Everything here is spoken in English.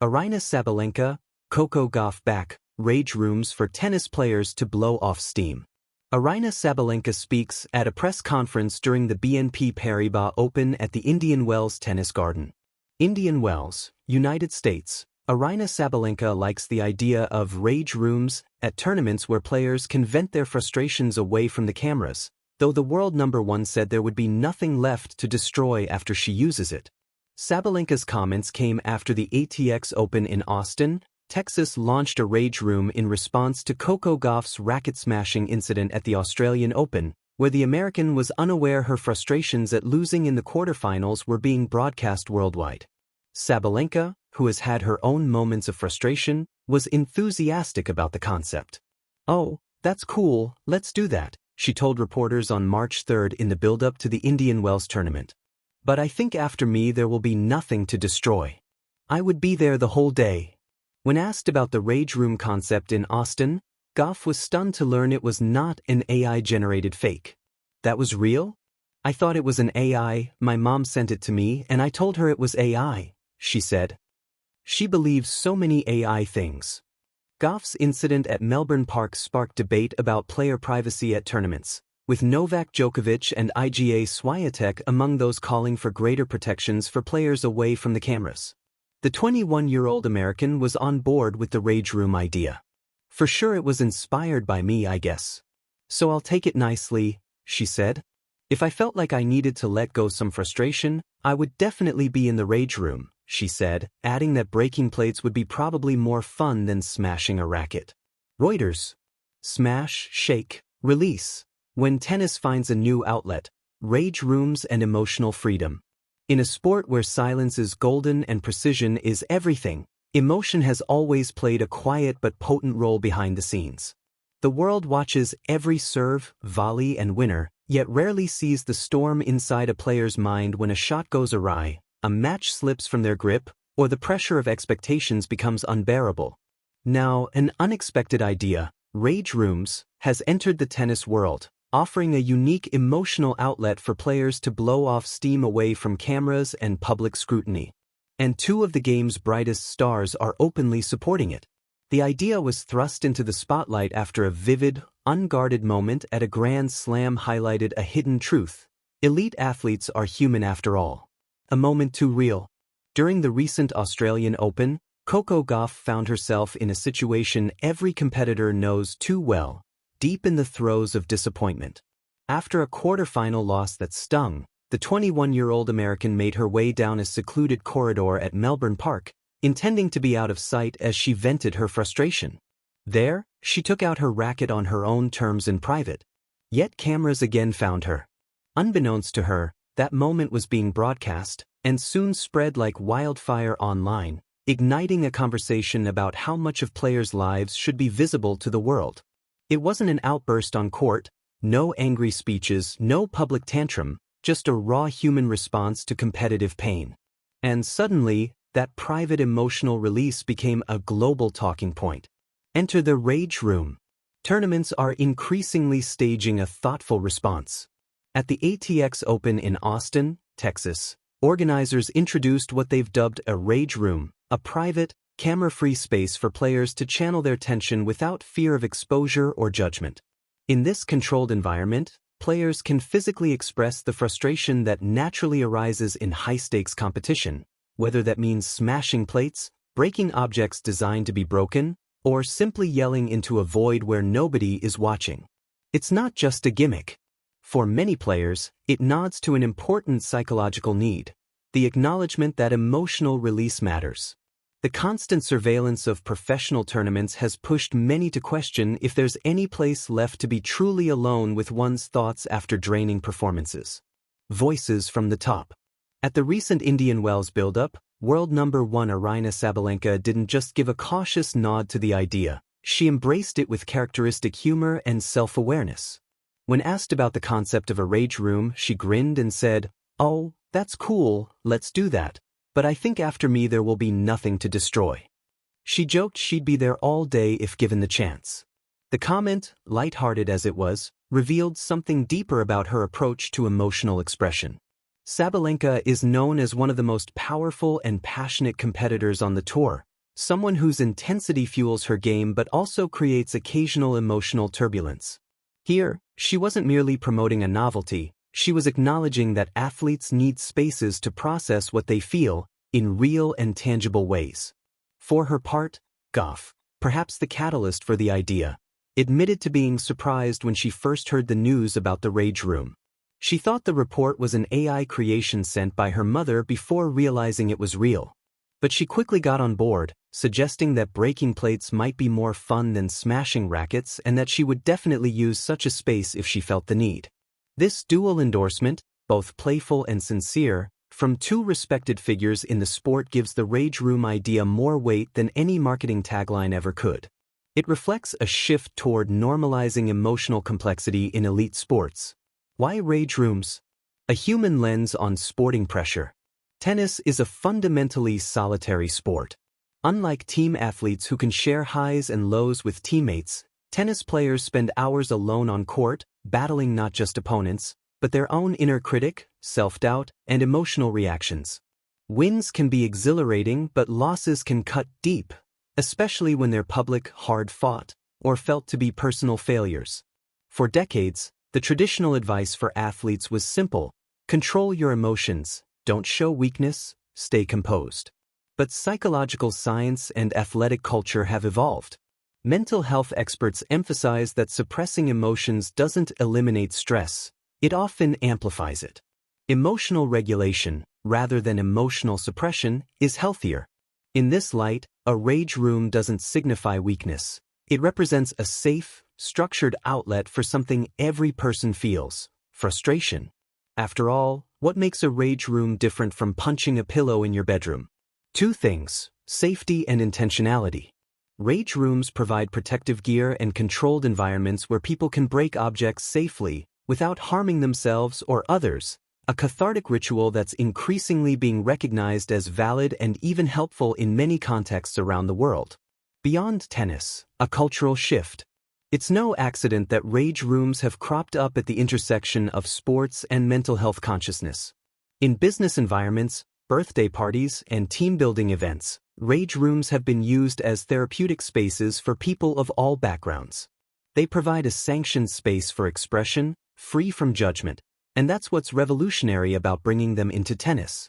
Aryna Sabalenka Coco Gauff back, rage rooms for tennis players to blow off steam. Aryna Sabalenka speaks at a press conference during the BNP Paribas Open at the Indian Wells Tennis Garden. Indian Wells, United States. Aryna Sabalenka likes the idea of rage rooms at tournaments where players can vent their frustrations away from the cameras, though the world number one said there would be nothing left to destroy after she uses it. Sabalenka's comments came after the ATX Open in Austin, Texas launched a rage room in response to Coco Gauff's racket smashing incident at the Australian Open, where the American was unaware her frustrations at losing in the quarterfinals were being broadcast worldwide. Sabalenka, who has had her own moments of frustration, was enthusiastic about the concept. "Oh, that's cool, let's do that," she told reporters on March 3rd in the build-up to the Indian Wells tournament. "But I think after me there will be nothing to destroy. I would be there the whole day." When asked about the rage room concept in Austin, Gauff was stunned to learn it was not an AI-generated fake. "That was real? I thought it was an AI, my mom sent it to me and I told her it was AI," she said. She believes so many AI things. Gauff's incident at Melbourne Park sparked debate about player privacy at tournaments, with Novak Djokovic and Iga Swiatek among those calling for greater protections for players away from the cameras. The 21-year-old American was on board with the rage room idea. "For sure it was inspired by me, I guess. So I'll take it nicely," she said. "If I felt like I needed to let go some frustration, I would definitely be in the rage room," she said, adding that breaking plates would be probably more fun than smashing a racket. Reuters. Smash, shake, release. When tennis finds a new outlet, rage rooms and emotional freedom. In a sport where silence is golden and precision is everything, emotion has always played a quiet but potent role behind the scenes. The world watches every serve, volley, and winner, yet rarely sees the storm inside a player's mind when a shot goes awry, a match slips from their grip, or the pressure of expectations becomes unbearable. Now, an unexpected idea, rage rooms, has entered the tennis world, offering a unique emotional outlet for players to blow off steam away from cameras and public scrutiny. And two of the game's brightest stars are openly supporting it. The idea was thrust into the spotlight after a vivid, unguarded moment at a Grand Slam highlighted a hidden truth. Elite athletes are human after all. A moment too real. During the recent Australian Open, Coco Gauff found herself in a situation every competitor knows too well, deep in the throes of disappointment. After a quarterfinal loss that stung, the 21-year-old American made her way down a secluded corridor at Melbourne Park, intending to be out of sight as she vented her frustration. There, she took out her racket on her own terms in private. Yet cameras again found her. Unbeknownst to her, that moment was being broadcast, and soon spread like wildfire online, igniting a conversation about how much of players' lives should be visible to the world. It wasn't an outburst on court, no angry speeches, no public tantrum, just a raw human response to competitive pain. And suddenly, that private emotional release became a global talking point. Enter the rage room. Tournaments are increasingly staging a thoughtful response. At the ATX Open in Austin, Texas, organizers introduced what they've dubbed a rage room, a private, camera-free space for players to channel their tension without fear of exposure or judgment. In this controlled environment, players can physically express the frustration that naturally arises in high-stakes competition, whether that means smashing plates, breaking objects designed to be broken, or simply yelling into a void where nobody is watching. It's not just a gimmick. For many players, it nods to an important psychological need, the acknowledgement that emotional release matters. The constant surveillance of professional tournaments has pushed many to question if there's any place left to be truly alone with one's thoughts after draining performances. Voices from the top. At the recent Indian Wells build-up, world number one Aryna Sabalenka didn't just give a cautious nod to the idea, she embraced it with characteristic humor and self-awareness. When asked about the concept of a rage room, she grinned and said, "Oh, that's cool, let's do that. But I think after me there will be nothing to destroy." She joked she'd be there all day if given the chance. The comment, lighthearted as it was, revealed something deeper about her approach to emotional expression. Sabalenka is known as one of the most powerful and passionate competitors on the tour, someone whose intensity fuels her game but also creates occasional emotional turbulence. Here, she wasn't merely promoting a novelty, she was acknowledging that athletes need spaces to process what they feel in real and tangible ways. For her part, Gauff, perhaps the catalyst for the idea, admitted to being surprised when she first heard the news about the Rage Room. She thought the report was an AI creation sent by her mother before realizing it was real. But she quickly got on board, suggesting that breaking plates might be more fun than smashing rackets and that she would definitely use such a space if she felt the need. This dual endorsement, both playful and sincere, from two respected figures in the sport gives the Rage Room idea more weight than any marketing tagline ever could. It reflects a shift toward normalizing emotional complexity in elite sports. Why Rage Rooms? A human lens on sporting pressure. Tennis is a fundamentally solitary sport. Unlike team athletes who can share highs and lows with teammates, tennis players spend hours alone on court, battling not just opponents, but their own inner critic, self-doubt, and emotional reactions. Wins can be exhilarating, but losses can cut deep, especially when they're public, hard-fought, or felt to be personal failures. For decades, the traditional advice for athletes was simple: control your emotions, don't show weakness, stay composed. But psychological science and athletic culture have evolved. Mental health experts emphasize that suppressing emotions doesn't eliminate stress, it often amplifies it. Emotional regulation, rather than emotional suppression, is healthier. In this light, a Rage Room doesn't signify weakness. It represents a safe, structured outlet for something every person feels: frustration. After all, what makes a Rage Room different from punching a pillow in your bedroom? Two things: safety and intentionality. Rage Rooms provide protective gear and controlled environments where people can break objects safely without harming themselves or others, a cathartic ritual that's increasingly being recognized as valid and even helpful in many contexts around the world. Beyond tennis, a cultural shift. It's no accident that Rage Rooms have cropped up at the intersection of sports and mental health consciousness. In business environments, birthday parties, and team-building events, Rage Rooms have been used as therapeutic spaces for people of all backgrounds. They provide a sanctioned space for expression, free from judgment, and that's what's revolutionary about bringing them into tennis.